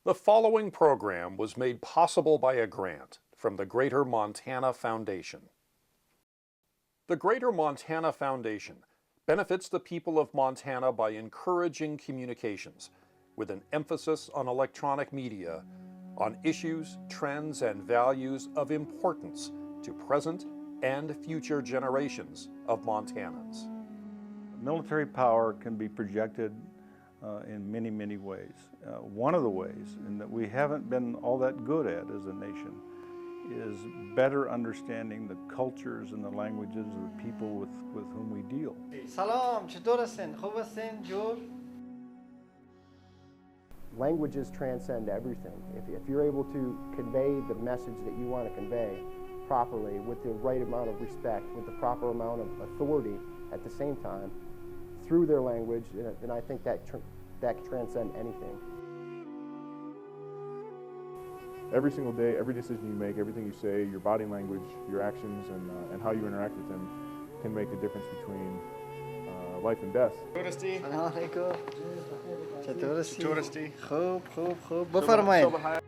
The following program was made possible by a grant from the Greater Montana Foundation. The Greater Montana Foundation benefits the people of Montana by encouraging communications with an emphasis on electronic media, on issues, trends, and values of importance to present and future generations of Montanans. Military power can be projected in many, many ways. One of the ways, and that we haven't been all that good at as a nation, is better understanding the cultures and the languages of the people with whom we deal. Salam, چطور هستین؟ خوب هستین؟ جور؟ Languages transcend everything. If you're able to convey the message that you want to convey properly, with the right amount of respect, with the proper amount of authority at the same time, through their language, then I think that can transcend anything. Every single day, every decision you make, everything you say, your body language, your actions, and how you interact with them can make the difference between life and death. Touristi. Salam alaikum. Touristi. خوب. بفرمایید.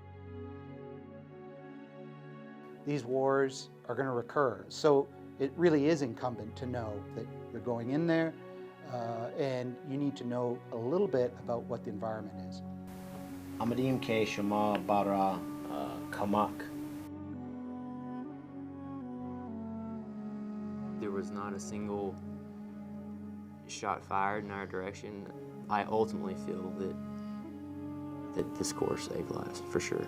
These wars are going to recur, so it really is incumbent to know that you're going in there and you need to know a little bit about what the environment is. Amadim K. Shama Bara Kamak. There was not a single shot fired in our direction. I ultimately feel that this course saved lives, for sure.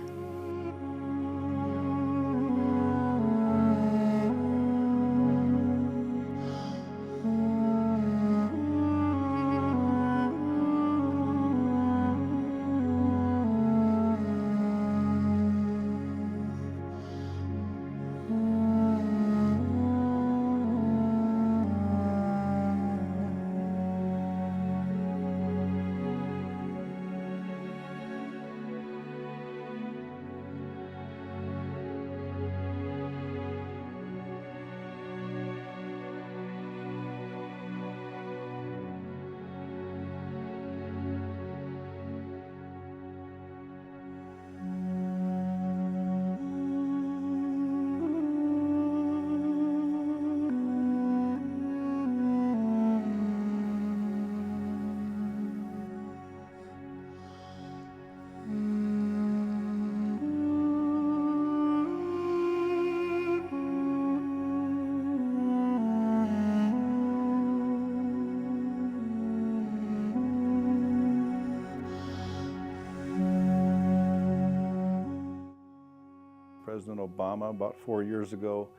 President Obama, about 4 years ago,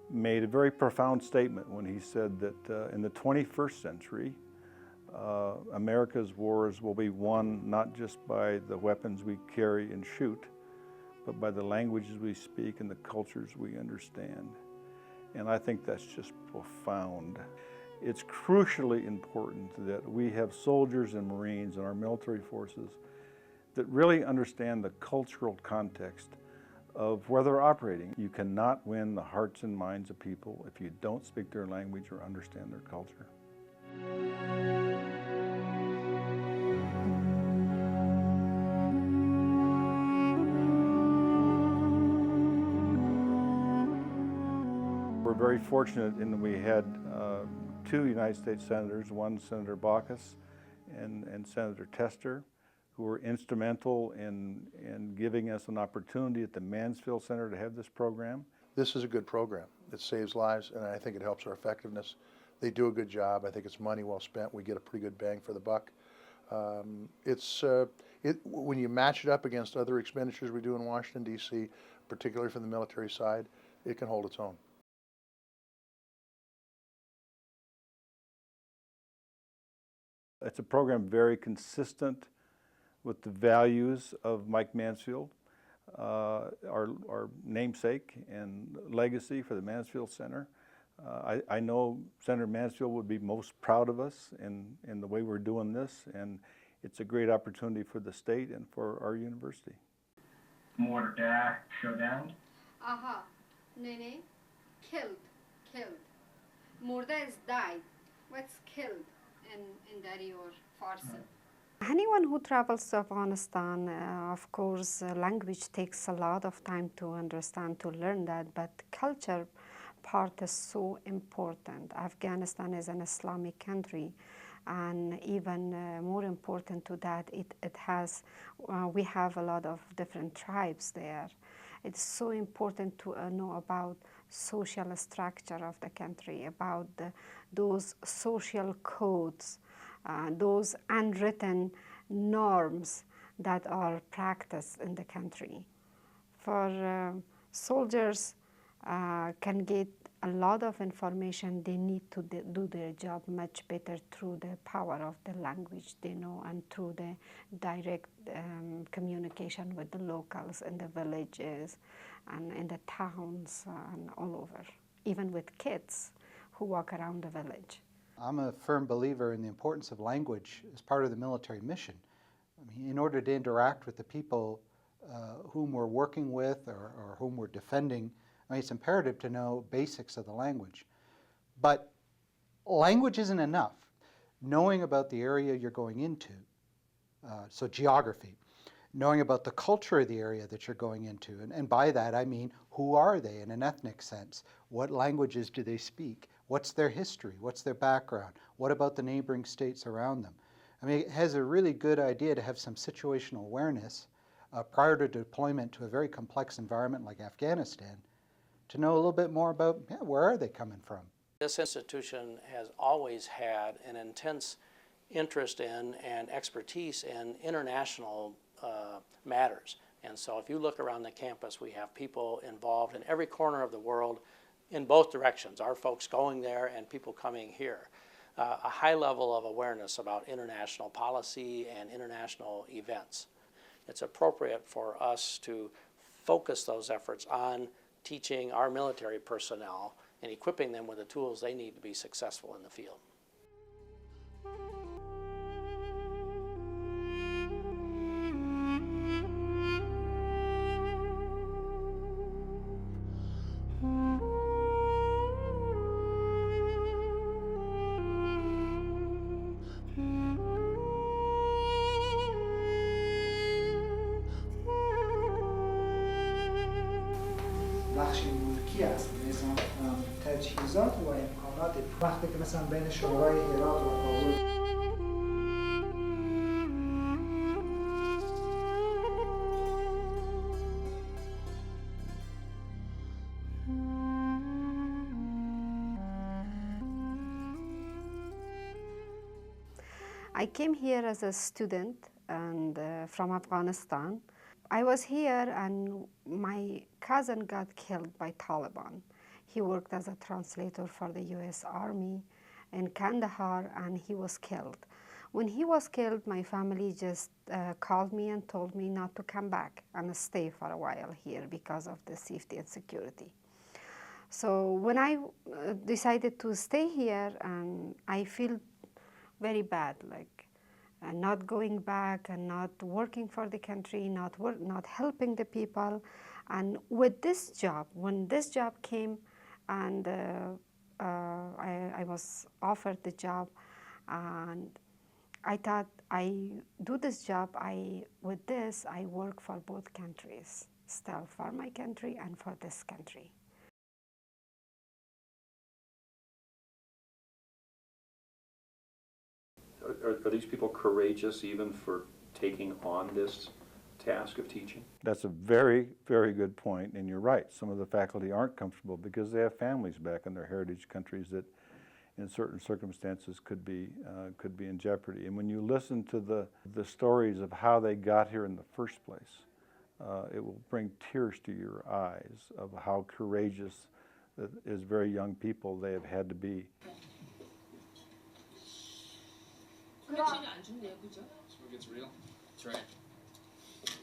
made a very profound statement when he said that in the 21st century, America's wars will be won not just by the weapons we carry and shoot, but by the languages we speak and the cultures we understand. And I think that's just profound. It's crucially important that we have soldiers and Marines in our military forces that really understand the cultural context of where they're operating. You cannot win the hearts and minds of people if you don't speak their language or understand their culture. We're very fortunate in that we had two United States senators, one Senator Baucus and Senator Tester, who were instrumental in giving us an opportunity at the Mansfield Center to have this program. This is a good program. It saves lives, and I think it helps our effectiveness. They do a good job. I think it's money well spent. We get a pretty good bang for the buck. When you match it up against other expenditures we do in Washington, D.C., particularly from the military side, it can hold its own. It's a program very consistent with the values of Mike Mansfield, our namesake and legacy for the Mansfield Center. I know Senator Mansfield would be most proud of us in the way we're doing this, and it's a great opportunity for the state and for our university. Mortar showdown. Aha, Nene, killed. Murda is died. What's killed in Dari or Farsi? Anyone who travels to Afghanistan, of course, language takes a lot of time to understand, to learn that, but culture part is so important. Afghanistan is an Islamic country, and even more important to that, we have a lot of different tribes there. It's so important to know about social structure of the country, about those social codes, those unwritten norms that are practiced in the country. For soldiers can get a lot of information, they need to do their job much better through the power of the language they know and through the direct communication with the locals in the villages and in the towns and all over, even with kids who walk around the village. I'm a firm believer in the importance of language as part of the military mission. I mean, in order to interact with the people whom we're working with or whom we're defending, I mean, it's imperative to know basics of the language. But language isn't enough. Knowing about the area you're going into, so geography, knowing about the culture of the area that you're going into, and by that I mean, who are they in an ethnic sense? What languages do they speak? What's their history? What's their background? What about the neighboring states around them? I mean, it has a really good idea to have some situational awareness prior to deployment to a very complex environment like Afghanistan, to know a little bit more about, where are they coming from? This institution has always had an intense interest in and expertise in international matters. And so if you look around the campus, we have people involved in every corner of the world in both directions, our folks going there and people coming here. A high level of awareness about international policy and international events. It's appropriate for us to focus those efforts on teaching our military personnel and equipping them with the tools they need to be successful in the field. بخش ملکی است نظام تجهیزات و امکانات وقتی که مثلا بین شورای هرات و کابل I came here as a student and from Afghanistan. I was here and my cousin got killed by Taliban. He worked as a translator for the US Army in Kandahar and he was killed. When he was killed, my family just called me and told me not to come back and stay for a while here because of the safety and security. So when I decided to stay here, and I feel very bad, like not going back and not working for the country, not helping the people. And with this job, when this job came and I was offered the job, and I thought I do this job, with this I work for both countries, still for my country and for this country. Are these people courageous even for taking on this task of teaching? That's a very, very good point, and you're right. Some of the faculty aren't comfortable because they have families back in their heritage countries that in certain circumstances could be in jeopardy. And when you listen to the stories of how they got here in the first place, it will bring tears to your eyes of how courageous, as very young people, they have had to be. It's real. That's right.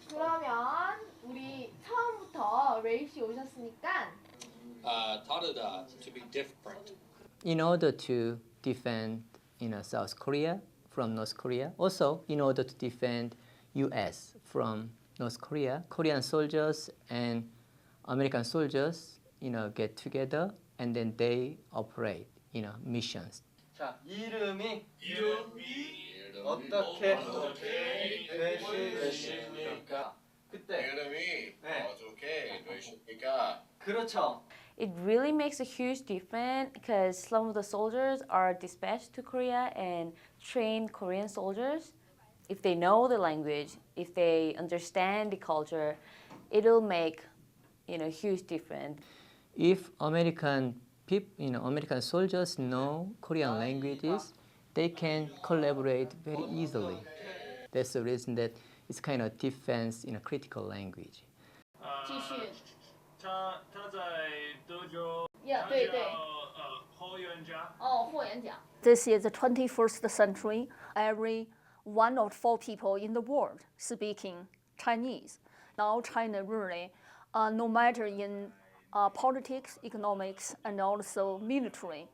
그러면 우리 처음부터 레이시 오셨으니까 Taught it to be different. In order to defend, South Korea from North Korea, also in order to defend U.S. from North Korea, Korean soldiers and American soldiers, get together and then they operate, missions. 자, 이름이 어떻게 되십니까? 그때 이름이 어떻게 되십니까? 그렇죠. It really makes a huge difference because some of the soldiers are dispatched to Korea and train Korean soldiers. If they know the language, if they understand the culture, it'll make huge difference. If American American soldiers know Korean languages, they can collaborate very easily. That's the reason that it's kind of defense in a critical language. 继续。他在德州对对。霍元甲。霍元甲。 This is the 21st century. Every 1 or 4 people in the world speaking Chinese. Now China really, no matter in politics, economics, and also military,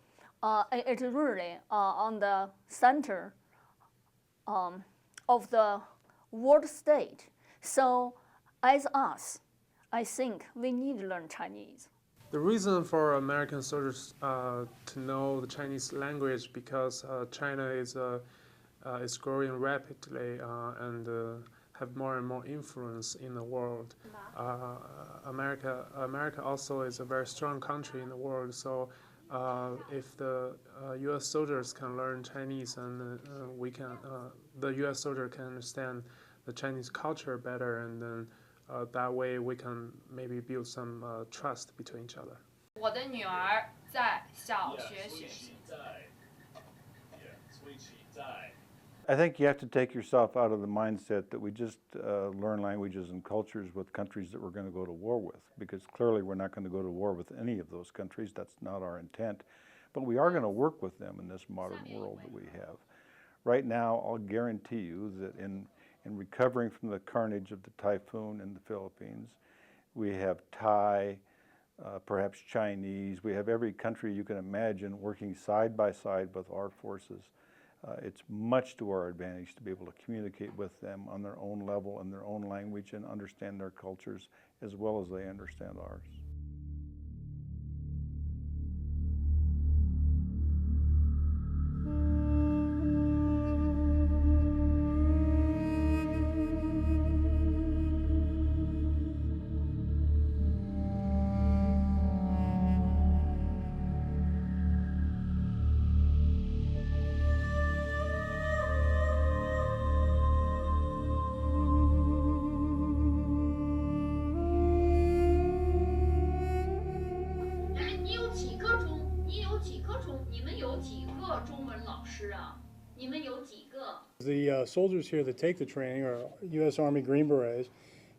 it's really on the center of the world stage. So as us, I think we need to learn Chinese. The reason for American soldiers to know the Chinese language because China is growing rapidly and have more and more influence in the world. America also is a very strong country in the world. So if the U.S. soldiers can learn Chinese and the U.S. soldier can understand the Chinese culture better, and then that way we can maybe build some trust between each other. 我的女儿在小学学习。 I think you have to take yourself out of the mindset that we just learn languages and cultures with countries that we're going to go to war with, because clearly we're not going to go to war with any of those countries. That's not our intent. But we are going to work with them in this modern world that we have. Right now, I'll guarantee you that in recovering from the carnage of the typhoon in the Philippines, we have Thai, perhaps Chinese. We have every country you can imagine working side by side with our forces. It's much to our advantage to be able to communicate with them on their own level in their own language and understand their cultures as well as they understand ours. The soldiers here that take the training are U.S. Army Green Berets,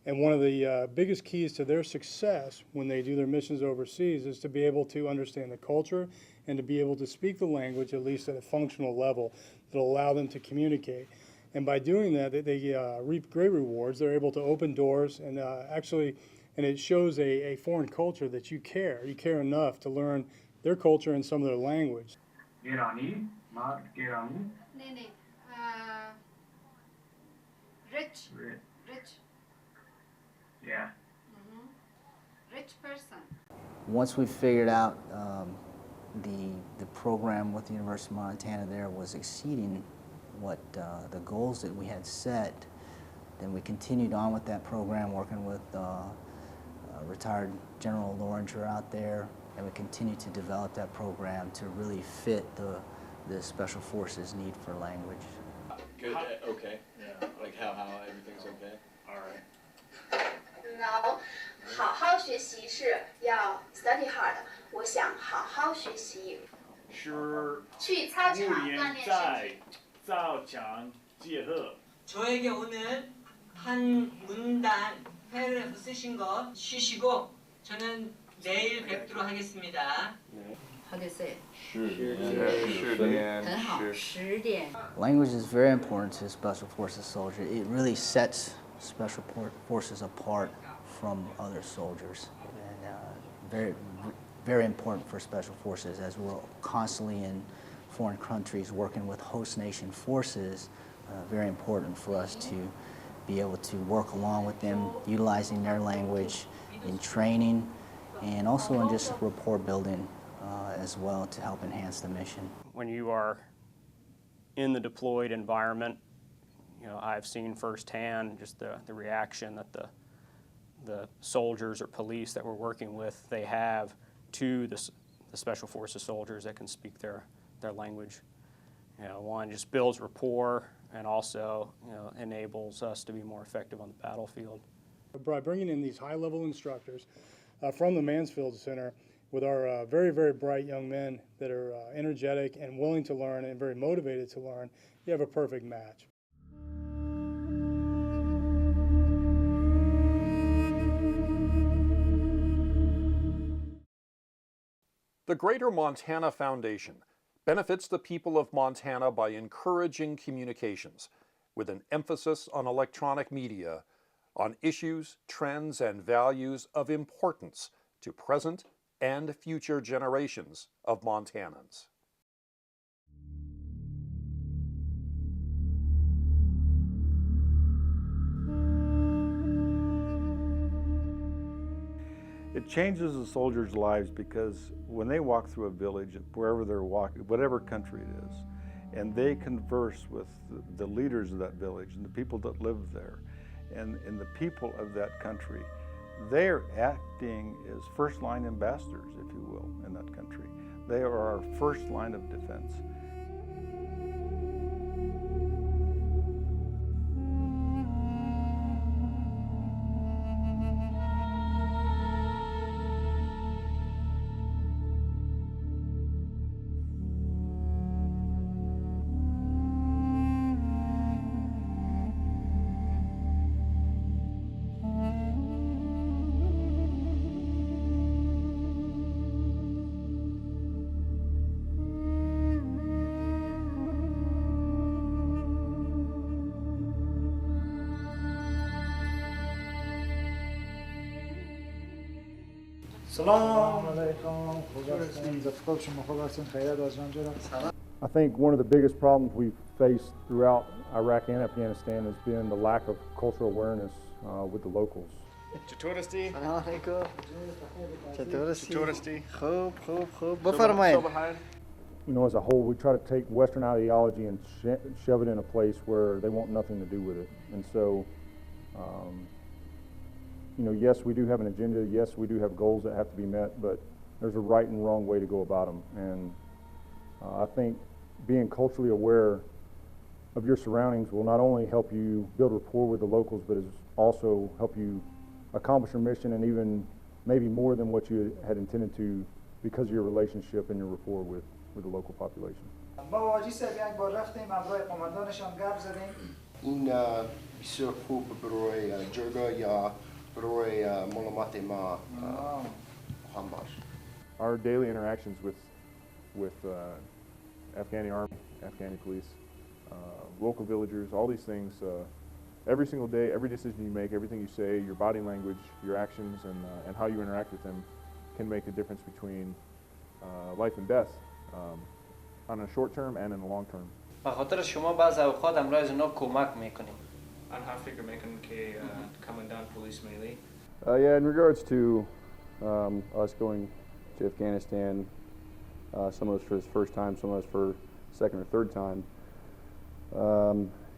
and one of the biggest keys to their success when they do their missions overseas is to be able to understand the culture and to be able to speak the language, at least at a functional level, that will allow them to communicate. And by doing that, they reap great rewards. They're able to open doors, and and it shows a foreign culture that you care. You care enough to learn their culture and some of their language. Irani, Mark Irani. Rich. Yeah. Rich person. Once we figured out the program with the University of Montana there was exceeding what the goals that we had set, then we continued on with that program, working with retired General Loringer out there, and we continued to develop that program to really fit the Special Forces need for language. Good, okay. Yeah. Like how everything's okay? All right. No, 好好学习是要 study hard。我想好好学习。是。去操场锻炼身体。造墙结合. 저에게 오늘 한 문단 패러그래프 쓰신 거 쉬시고 저는 내일 뵙도록 하겠습니다. 하겠어요. 很好. 10点. Language is very important to Special Forces soldiers. It really sets Special Forces apart from other soldiers, and very important for Special Forces as we're constantly in foreign countries working with host nation forces. Very important for us to be able to work along with them, utilizing their language in training and also in just rapport building as well to help enhance the mission. When you are in the deployed environment, I've seen firsthand just the reaction that the soldiers or police that we're working with, they have to the Special Forces soldiers that can speak their language. One, just builds rapport and also, enables us to be more effective on the battlefield. By bringing in these high-level instructors from the Mansfield Center with our very, very bright young men that are energetic and willing to learn and very motivated to learn, you have a perfect match. The Greater Montana Foundation benefits the people of Montana by encouraging communications with an emphasis on electronic media, on issues, trends, and values of importance to present and future generations of Montanans. It changes the soldiers' lives because when they walk through a village, wherever they're walking, whatever country it is, and they converse with the leaders of that village and the people that live there, and the people of that country, they're acting as first-line ambassadors, if you will, in that country. They are our first line of defense. I think one of the biggest problems we've faced throughout Iraq and Afghanistan has been the lack of cultural awareness with the locals. As a whole, we try to take Western ideology and shove it in a place where they want nothing to do with it. And so, yes, we do have an agenda. Yes, we do have goals that have to be met, but there's a right and wrong way to go about them. And I think being culturally aware of your surroundings will not only help you build rapport with the locals, but is also help you accomplish your mission, and even maybe more than what you had intended to, because of your relationship and your rapport with the local population. این بسیار خوب برای جرگه یا برای ملامت ما خواهم باش. Our daily interactions with Afghani Army, Afghani police, local villagers, all these things, every single day, every decision you make, everything you say, your body language, your actions, and how you interact with them can make a difference between life and death on a short term and in the long term. به خاطر شما بعض اوقات امروز از اونا کمک میکنیم. Anha figure making K commandant police mainly. Yeah, in regards to us going to Afghanistan, some of us for the first time, some of us for second or third time,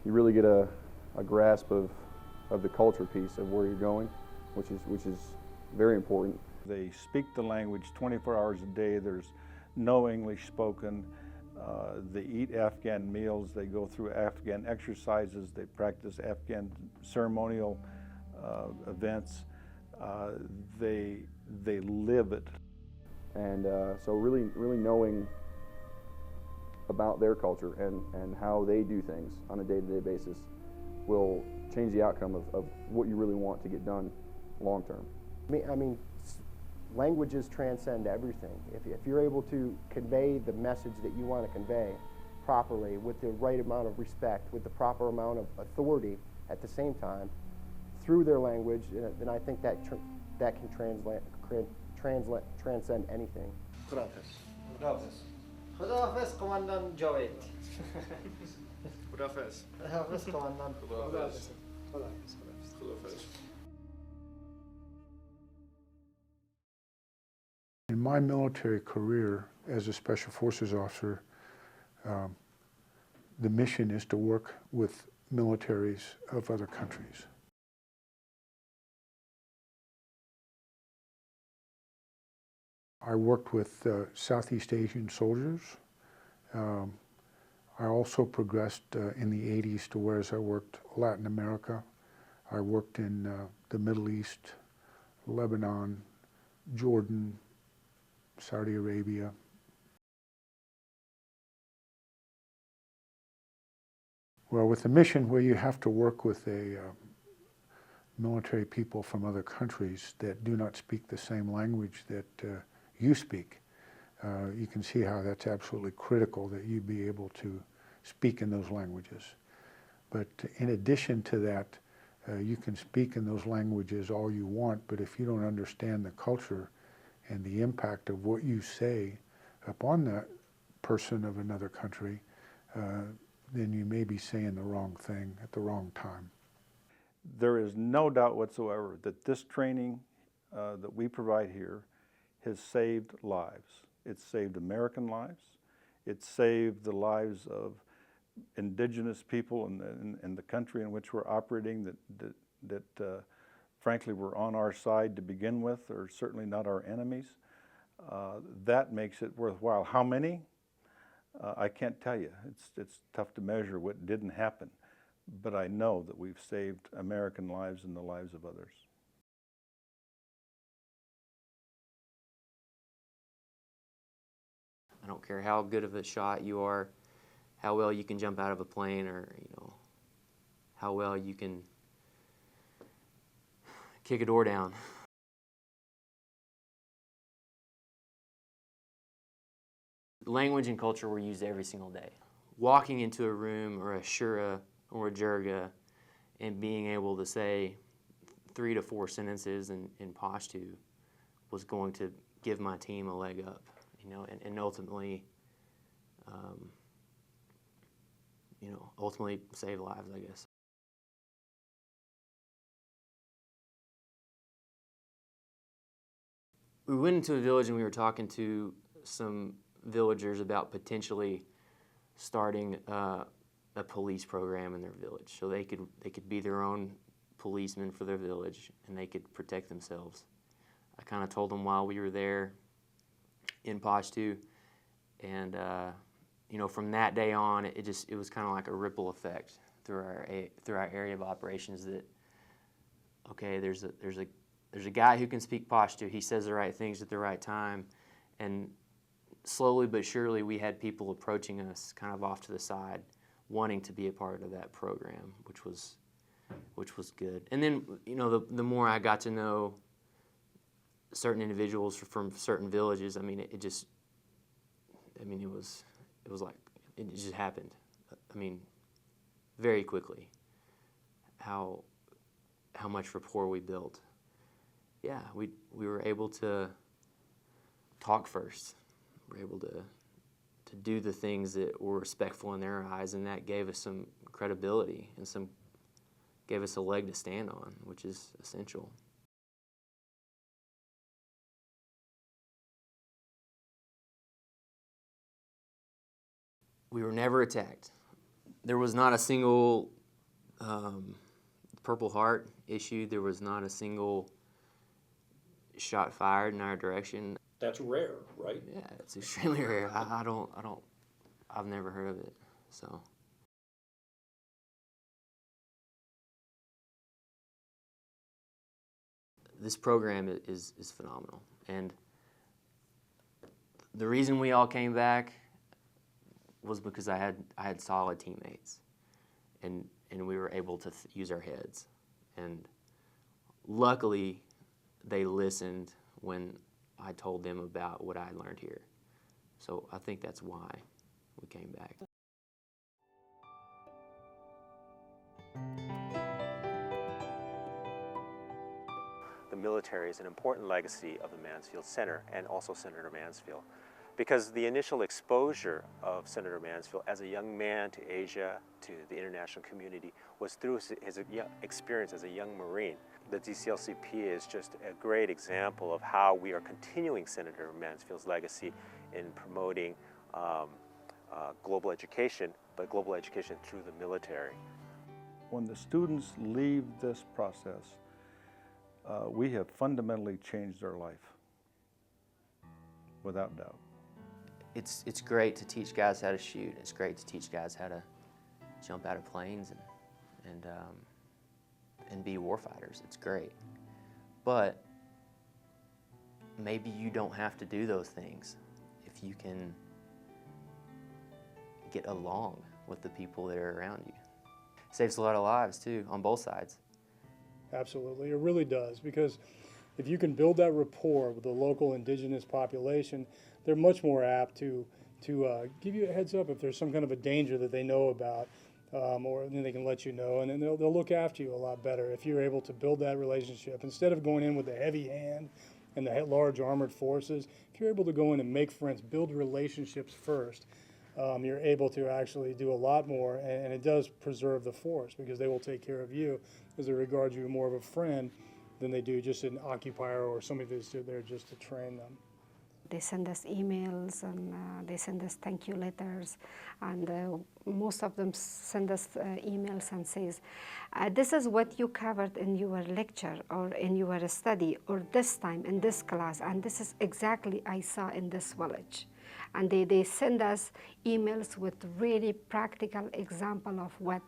you really get a grasp of the culture piece of where you're going, which is very important. They speak the language 24 hours a day. There's no English spoken. They eat Afghan meals. They go through Afghan exercises. They practice Afghan ceremonial events. They live it. And so really knowing about their culture and how they do things on a day-to-day basis will change the outcome of what you really want to get done long term. I mean, languages transcend everything. If you're able to convey the message that you want to convey properly, with the right amount of respect, with the proper amount of authority at the same time, through their language, then I think that can transcend anything. خداحافظ. خداحافظ. خداحافظ قماندان جاوید. خداحافظ. خداحافظ قماندان. خداحافظ. خداحافظ. In my military career as a Special Forces officer, the mission is to work with militaries of other countries. I worked with Southeast Asian soldiers. I also progressed in the 80s to where, as I worked Latin America. I worked in the Middle East, Lebanon, Jordan, Saudi Arabia. Well, with the mission where you have to work with military people from other countries that do not speak the same language that you speak, you can see how that's absolutely critical that you be able to speak in those languages. But in addition to that, you can speak in those languages all you want, but if you don't understand the culture and the impact of what you say upon that person of another country, then you may be saying the wrong thing at the wrong time. There is no doubt whatsoever that this training that we provide here has saved lives. It's saved American lives. It's saved the lives of indigenous people in the country in which we're operating that frankly were on our side to begin with, or certainly not our enemies. That makes it worthwhile. How many? I can't tell you. It's tough to measure what didn't happen, but I know that we've saved American lives and the lives of others. I don't care how good of a shot you are, how well you can jump out of a plane, or how well you can kick a door down. Language and culture were used every single day. Walking into a room or a shura or a jirga and being able to say 3 to 4 sentences in Pashto was going to give my team a leg up, and ultimately, ultimately save lives, I guess. We went into a village and we were talking to some villagers about potentially starting a police program in their village, so they could be their own policemen for their village and they could protect themselves. I kind of told them while we were there in Pashto, and from that day on, it was kind of like a ripple effect through our area of operations. That okay, there's a guy who can speak Pashto. He says the right things at the right time, and slowly but surely, we had people approaching us kind of off to the side, wanting to be a part of that program, which was good. And then, the more I got to know certain individuals from certain villages, it just happened. Very quickly, how much rapport we built. Yeah, we were able to talk first. We were able to do the things that were respectful in their eyes, and that gave us some credibility and gave us a leg to stand on, which is essential. We were never attacked. There was not a single Purple Heart issued. There was not a single shot fired in our direction. That's rare, right? Yeah, it's extremely rare. I've never heard of it, so. This program is phenomenal, and the reason we all came back was because I had solid teammates, and we were able to use our heads, and luckily they listened when I told them about what I learned here. So I think that's why we came back. The military is an important legacy of the Mansfield Center and also Senator Mansfield, because the initial exposure of Senator Mansfield as a young man to Asia, to the international community, was through his experience as a young Marine. The DCLCP is just a great example of how we are continuing Senator Mansfield's legacy in promoting global education but global education through the military. When the students leave this process, we have fundamentally changed their life, without doubt. It's great to teach guys how to shoot. It's great to teach guys how to jump out of planes and be warfighters. It's great. But maybe you don't have to do those things if you can get along with the people that are around you. Saves a lot of lives too, on both sides. Absolutely, it really does, because if you can build that rapport with the local indigenous population, they're much more apt to give you a heads up if there's some kind of a danger that they know about, or then they can let you know, and then they'll look after you a lot better if you're able to build that relationship. Instead of going in with a heavy hand and the large armored forces, if you're able to go in and make friends, build relationships first, you're able to actually do a lot more, and it does preserve the force, because they will take care of you as they regard you more of a friend than they do just an occupier or somebody that's there just to train them. They send us emails, and they send us thank you letters, and most of them send us emails and says, this is what you covered in your lecture or in your study or this time in this class, and this is exactly I saw in this village. And they send us emails with really practical example of what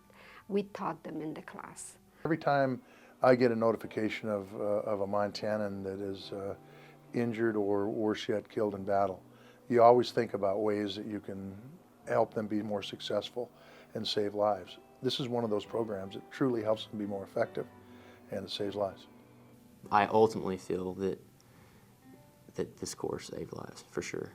we taught them in the class. Every time I get a notification of a Montanan that is injured or worse yet killed in battle, you always think about ways that you can help them be more successful and save lives. This is one of those programs that truly helps them be more effective, and it saves lives. I ultimately feel that this course saved lives, for sure.